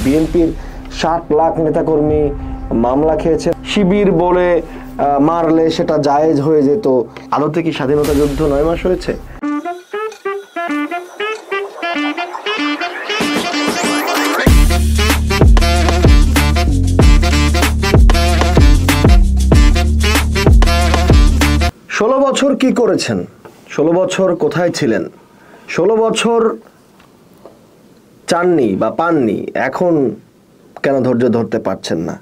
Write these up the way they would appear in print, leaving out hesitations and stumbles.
বিএনপির 60 লাখ নেতাকর্মী মামলা খেয়েছে, শিবির বলে মারলে সেটা জায়েজ হয়ে যেত। আদতে কি স্বাধীনতা যুদ্ধ 9 মাস হয়েছে? ষোলো বছর কি করেছেন? 16 বছর কোথায় ছিলেন? 16 বছর চাননি বা পাননি, এখন কেন ধৈর্য ধরতে পারছেন না?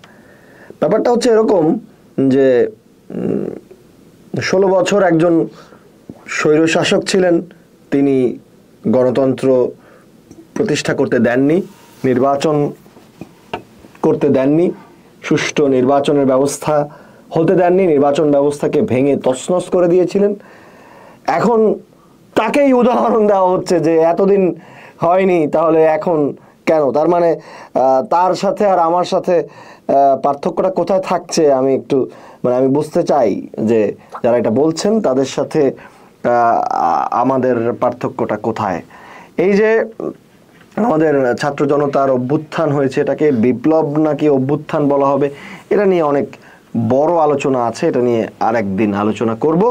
ব্যাপারটা হচ্ছে এরকম যে 16 বছর একজন স্বৈরশাসক ছিলেন, তিনি গণতন্ত্র প্রতিষ্ঠা করতে দেননি, নির্বাচন করতে দেননি, সুষ্ঠু নির্বাচনের ব্যবস্থা হতে দেননি, নির্বাচন ব্যবস্থাকে ভেঙে তছনছ করে দিয়েছিলেন। এখন তাকেই উদাহরণ দেওয়া হচ্ছে যে এতদিন হয়নি, তাহলে এখন কেন? তার মানে তার সাথে আর আমার সাথে পার্থক্যটা কোথায় থাকছে? আমি একটু আমি বুঝতে চাই যে যারা এটা বলছেন তাদের সাথে আমাদের পার্থক্যটা কোথায়। এই যে আমাদের ছাত্র জনতার অভ্যুত্থান হয়েছে, এটাকে বিপ্লব নাকি অভ্যুত্থান বলা হবে, এটা নিয়ে অনেক বড় আলোচনা আছে, এটা নিয়ে আর একদিন আলোচনা করব।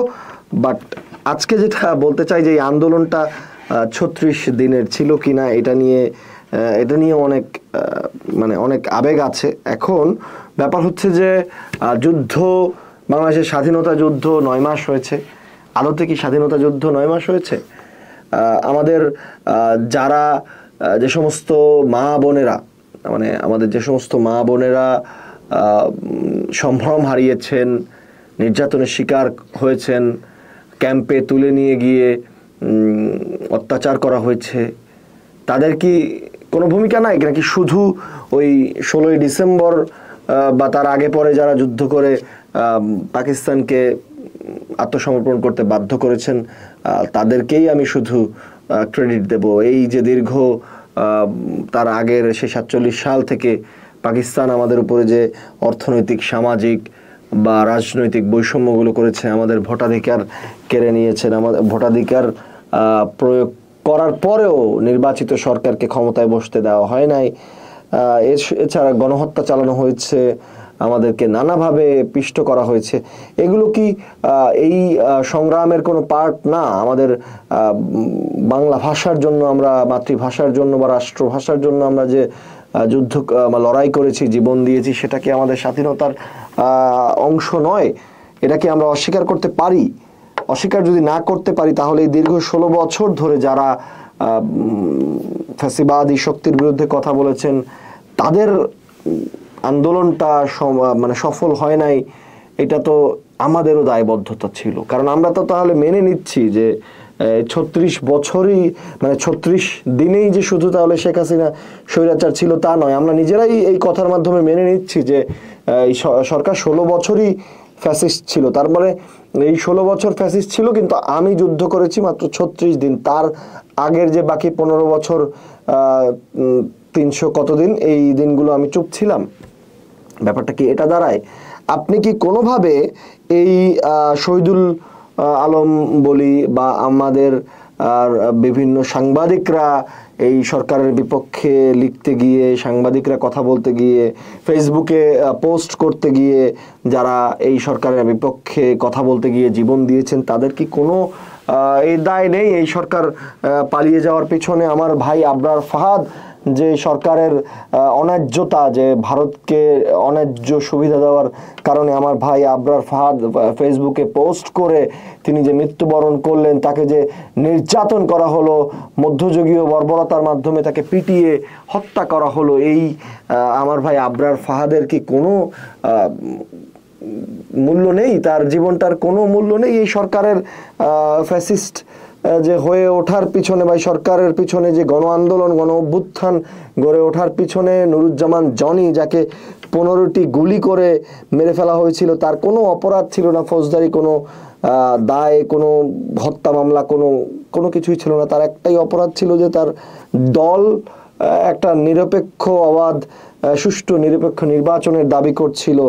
বাট আজকে যেটা বলতে চাই যে এই আন্দোলনটা 36 দিনের ছিল কিনা, এটা নিয়ে অনেক অনেক আবেগ আছে। এখন ব্যাপার হচ্ছে যে যুদ্ধ, বাংলাদেশের স্বাধীনতা যুদ্ধ 9 মাস হয়েছে। আদতে কি স্বাধীনতা যুদ্ধ 9 মাস হয়েছে? আমাদের যারা যে সমস্ত মা বোনেরা, আমাদের যে সমস্ত মা বোনেরা সম্ভ্রম হারিয়েছেন, নির্যাতনের শিকার হয়েছেন, ক্যাম্পে তুলে নিয়ে গিয়ে অত্যাচার করা হয়েছে, তাদের কি কোনো ভূমিকা নাই নাকি শুধু ওই 16ই ডিসেম্বর বা তার আগে পরে যারা যুদ্ধ করে পাকিস্তানকে আত্মসমর্পণ করতে বাধ্য করেছেন তাদেরকেই আমি শুধু ক্রেডিট দেব? এই যে দীর্ঘ তার আগের সেই 47 সাল থেকে পাকিস্তান আমাদের উপরে যে অর্থনৈতিক, সামাজিক বা রাজনৈতিক বৈষম্যগুলো করেছে, আমাদের ভোটাধিকার কেড়ে নিয়েছেন, আমাদের ভোটাধিকার প্রয়োগ করার পরেও নির্বাচিত সরকারকে ক্ষমতায় বসতে দেওয়া হয় নাই, এছাড়া গণহত্যা চালানো হয়েছে, আমাদেরকে নানাভাবে পিষ্ট করা হয়েছে, এগুলো কি এই সংগ্রামের কোনো পার্ট না? আমাদের বাংলা ভাষার জন্য, আমরা মাতৃভাষার জন্য বা রাষ্ট্রভাষার জন্য আমরা যে যুদ্ধ লড়াই করেছি, জীবন দিয়েছি, সেটা কি আমাদের স্বাধীনতার অংশ নয়? এটা কি আমরা অস্বীকার করতে পারি? অস্বীকার যদি না করতে পারি, তাহলে এই দীর্ঘ 16 বছর ধরে যারা ফ্যাসিবাদী শক্তির বিরুদ্ধে কথা বলেছেন, তাদের আন্দোলনটা সফল হয় নাই, এটা তো আমাদেরও দায়বদ্ধতা ছিল। কারণ আমরা তো তাহলে মেনে নিচ্ছি যে 36 বছরই 36 দিনেই যে শুধু তাহলে শেখ হাসিনা স্বৈরাচার ছিল তা নয়। আমরা নিজেরাই এই কথার মাধ্যমে মেনে নিচ্ছি যে এই সরকার 16 বছরই ফ্যাসিস্ট ছিল। তার মানে এই 16 বছর ফ্যাসিস্ট ছিল, কিন্তু আমি যুদ্ধ করেছি মাত্র 36 দিন। তার আগের যে বাকি 15 বছর 300 কতদিন, এই দিনগুলো আমি চুপ ছিলাম। ব্যাপারটা কি এটা দাঁড়ায়? আপনি কি কোনোভাবে এই শহীদুল আলম বলি বা আমাদের বিভিন্ন সাংবাদিকরা এই সরকারের বিপক্ষে লিখতে গিয়ে, সাংবাদিকরা কথা বলতে গিয়ে, ফেসবুকে পোস্ট করতে গিয়ে যারা এই সরকারের বিপক্ষে কথা বলতে গিয়ে জীবন দিয়েছেন, তাদের কি কোনো এই দায় নেই? এই সরকার পালিয়ে যাওয়ার পিছনে আমার ভাই আবরার ফাহাদ যে সরকারের অন্যায্যতা, যে ভারতকে অন্যায্য সুবিধা দেওয়ার কারণে আমার ভাই আবরার ফাহাদ ফেসবুকে পোস্ট করে তিনি যে মৃত্যুবরণ করলেন, তাকে যে নির্যাতন করা হলো, মধ্যযুগীয় বর্বরতার মাধ্যমে তাকে পিটিয়ে হত্যা করা হলো, এই আমার ভাই আবরার ফাহাদের কি কোনো মূল্য নেই? তার জীবনটার কোনো মূল্য নেই? এই সরকারের ফ্যাসিস্ট যে হয়ে ওঠার পিছনে বা সরকারের পিছনে যে গণ আন্দোলন, গণ অভ্যুত্থান গড়ে ওঠার পিছনে নুরুজ্জামান জনি, যাকে 15টি গুলি করে মেরে ফেলা হয়েছিল, তার কোনো অপরাধ ছিল না, ফৌজদারি কোনো দায়, কোনো হত্যা মামলা, কোনো কিছুই ছিল না। তার একটাই অপরাধ ছিল যে তার দল একটা নিরপেক্ষ, অবাধ, সুষ্ঠু নিরপেক্ষ নির্বাচনের দাবি করছিল।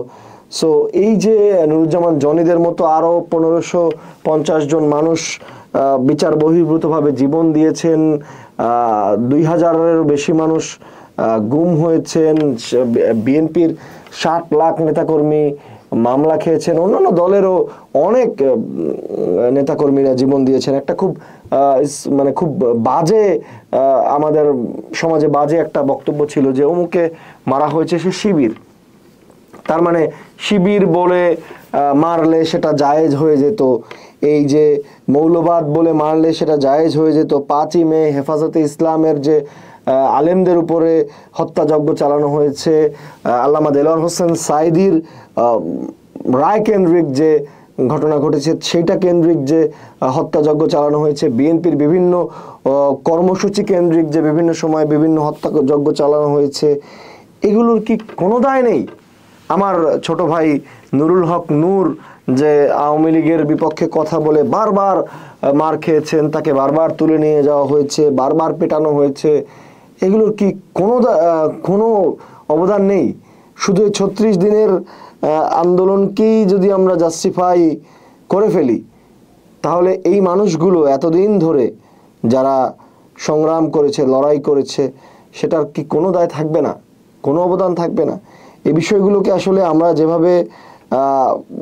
সো এই যে নুরুজ্জামান জনিদের মতো আরও 1550 জন মানুষ বিচার বহির্ভূতভাবে জীবন দিয়েছেন, 2000-এরও বেশি মানুষ গুম হয়েছেন, বিএনপির 60 লাখ নেতাকর্মী মামলা খেয়েছেন, অন্যান্য দলেরও অনেক নেতাকর্মীরা জীবন দিয়েছেন। একটা খুব মানে খুব বাজে, আমাদের সমাজে বাজে একটা বক্তব্য ছিল যে অমুকে মারা হয়েছে সে শিবির, তার মানে শিবির বলে মারলে সেটা জায়েজ হয়ে যেত, এই যে মৌলবাদ বলে মারলে সেটা জায়েজ হয়ে যেত। 5ই মে হেফাজতে ইসলামের যে আলেমদের উপরে হত্যাযজ্ঞ চালানো হয়েছে, আল্লামা দেলোয়ার হোসেন সাঈদীর রায় কেন্দ্রিক যে ঘটনা ঘটেছে সেইটা কেন্দ্রিক যে হত্যাযজ্ঞ চালানো হয়েছে, বিএনপির বিভিন্ন কর্মসূচি কেন্দ্রিক যে বিভিন্ন সময় বিভিন্ন হত্যাযজ্ঞ চালানো হয়েছে, এগুলোর কি কোনো দায় নেই? আমার ছোট ভাই নুরুল হক নূর যে আওয়ামী লীগের বিপক্ষে কথা বলে বারবার মার খেয়েছেন, তাকে বারবার তুলে নিয়ে যাওয়া হয়েছে, বারবার পেটানো হয়েছে, এগুলোর কি কোনো অবদান নেই? শুধু 36 দিনের আন্দোলনকেই যদি আমরা জাস্টিফাই করে ফেলি, তাহলে এই মানুষগুলো এতদিন ধরে যারা সংগ্রাম করেছে, লড়াই করেছে, সেটার কি কোনো দায় থাকবে না, কোনো অবদান থাকবে না? এই বিষয়গুলোকে আসলে আমরা যেভাবে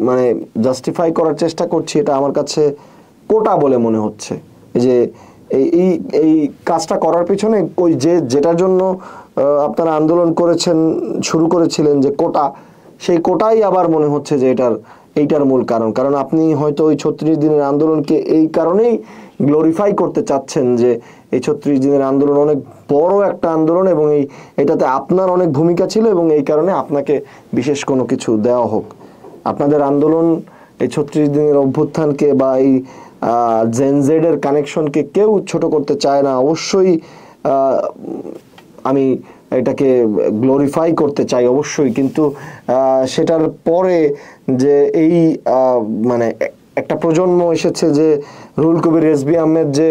মানে জাস্টিফাই করার চেষ্টা করছি, এটা আমার কাছে কোটা বলে মনে হচ্ছে। যে এই এই কাজটা করার পিছনে ওই যেটার জন্য আপনারা আন্দোলন করেছেন, শুরু করেছিলেন যে কোটা, সেই কোটাই আবার মনে হচ্ছে যে এইটার মূল কারণ। কারণ আপনি হয়তো ওই 36 দিনের আন্দোলনকে এই কারণেই গ্লোরিফাই করতে চাচ্ছেন যে এই 36 দিনের আন্দোলন অনেক বড় একটা আন্দোলন এবং এটাতে আপনার অনেক ভূমিকা ছিল এবং এই কারণে আপনাকে বিশেষ কোনো কিছু দেওয়া হোক। আপনাদের আন্দোলন, এই 36 দিনের অভ্যুত্থানকে বা এই জেনজেডের কানেকশনকে কেউ ছোট করতে চায় না। অবশ্যই আমি এটাকে গ্লোরিফাই করতে চাই অবশ্যই, কিন্তু সেটার পরে যে এই মানে একটা প্রজন্ম এসেছে যে রুহুল কবির রেজভী আহমেদ যে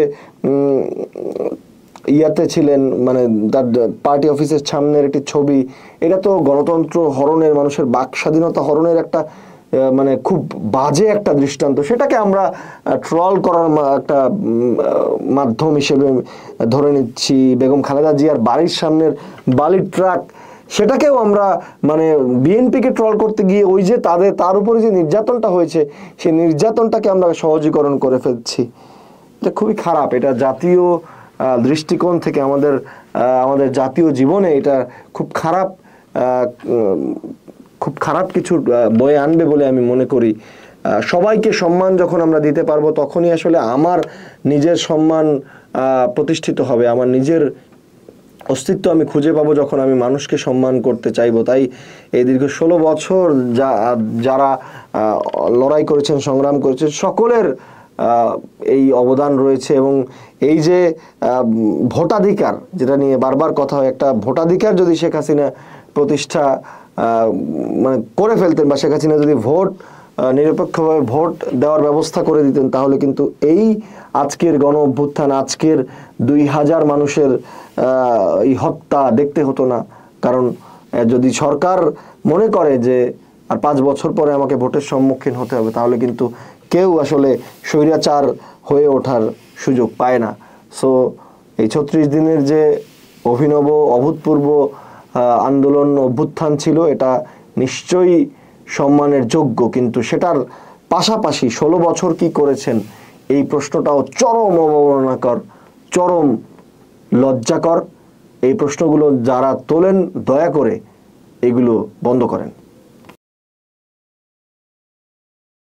ইয়াতে ছিলেন, মানে তার পার্টি অফিসের সামনের একটি ছবি, এটা তো গণতন্ত্র হরণের, মানুষের বাক স্বাধীনতা হরণের একটা মানে খুব বাজে একটা দৃষ্টান্ত। সেটাকে আমরা ট্রল করার একটা মাধ্যম হিসেবে ধরে নিচ্ছি। বেগম খালেদা জিয়ার বাড়ির সামনের বালির ট্রাক, সেটাকেও আমরা মানে বিএনপিকে ট্রল করতে গিয়ে ওই যে তার উপরে যে নির্যাতনটা হয়েছে, সেই নির্যাতনটাকে আমরা সহজীকরণ করে ফেলছি। এটা খুবই খারাপ। এটা জাতীয় দৃষ্টিকোণ থেকে আমাদের জাতীয় জীবনে এটা খুব খারাপ কিছু বয়ে আনবে বলে আমি মনে করি। সবাইকে সম্মান যখন আমরা দিতে পারবো, তখনই আসলে আমার নিজের সম্মান প্রতিষ্ঠিত হবে, আমার নিজের অস্তিত্ব আমি খুঁজে পাবো যখন আমি মানুষকে সম্মান করতে চাইবো। তাই এই দীর্ঘ 16 বছর যারা লড়াই করেছেন, সংগ্রাম করেছেন, সকলের এই অবদান রয়েছে। এবং এই যে ভোটাধিকার, যেটা নিয়ে বারবার কথা হয়, একটা ভোটাধিকার যদি শেখ হাসিনা প্রতিষ্ঠা মানে করে ফেলতেন, বা শেখ হাসিনা যদি নিরপেক্ষভাবে ভোট দেওয়ার ব্যবস্থা করে দিতেন, তাহলে কিন্তু এই আজকের গণ অভ্যুত্থান, আজকের 2000 মানুষের এই হত্যা দেখতে হতো না। কারণ যদি সরকার মনে করে যে আর 5 বছর পরে আমাকে ভোটের সম্মুখীন হতে হবে, তাহলে কিন্তু কেউ আসলে স্বৈরাচার হয়ে ওঠার সুযোগ পায় না। সো এই 36 দিনের যে অভিনব অভূতপূর্ব আন্দোলন অভ্যুত্থান ছিল, এটা নিশ্চয়ই সম্মানের যোগ্য, কিন্তু সেটার পাশাপাশি 16 বছর কি করেছেন এই প্রশ্নটাও চরম অবমাননাকর, চরম লজ্জাকর। এই প্রশ্নগুলো যারা তোলেন, দয়া করে এগুলো বন্ধ করেন।